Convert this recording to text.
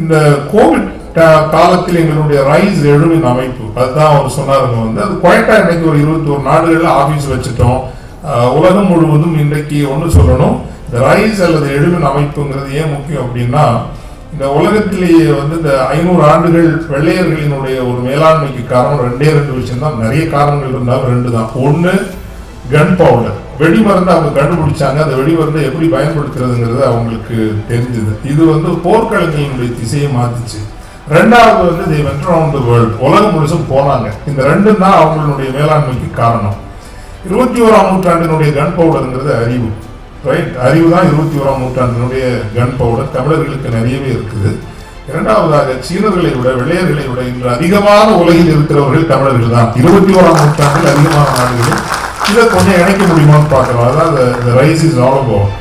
இந்த கோவிட் காலத்தில் எங்களுடைய ரைஸ் எழுவின் அமைப்பு அதுதான் அவர் சொன்னாருங்க. அது குவைட்டா இன்னைக்கு ஒரு 21 நாடுகள்ல ஆபீஸ் வச்சுட்டோம். உலகம் முழுவதும் இன்றைக்கு ஒன்று சொல்லணும், இந்த ரைஸ் அல்லது எழுவின் அமைப்புங்கிறது ஏன் முக்கியம் அப்படின்னா, இந்த உலகத்திலேயே இந்த 500 ஆண்டுகள் வெள்ளையர்களினுடைய ஒரு மேலாண்மைக்கு காரணம் 2 விஷயம் தான். நிறைய காரணங்கள் இருந்தாலும் 2 தான். ஒன்று, கன் பவுடர், வெடிமருந்து அவங்க கண்டுபிடிச்சாங்க. அந்த வெடிமருந்தை எப்படி பயன்படுத்துறதுங்கிறது அவங்களுக்கு தெரிஞ்சது. இது போர்க்களங்களினுடைய திசையை மாத்திச்சு. 2வது they went around the world, உலகம் முழுசும் போனாங்க. இந்த 2 தான் அவங்களுடைய மேலாண்மைக்கு காரணம். 21ஆம் நூற்றாண்டினுடைய கன் பவுடர்ங்கிறது அறிவு, ரைட்? அறிவு தான் 21ஆம் நூற்றாண்டினுடைய கன் பவுடர். தமிழர்களுக்கு நிறையவே இருக்குது. 2வதாக சீனர்களை விட வெள்ளையர்களை விட இன்று அதிகமான உலகில் இருக்கிறவர்கள் தமிழர்கள் தான். 21ஆம் நூற்றாண்டில் அதிகமான நாடுகளில் இதை கொஞ்சம் இணைக்க முடியுமான்னு பார்க்கலாம். அதான் ரைஸ் இஸ் ஆல் அபவுட்.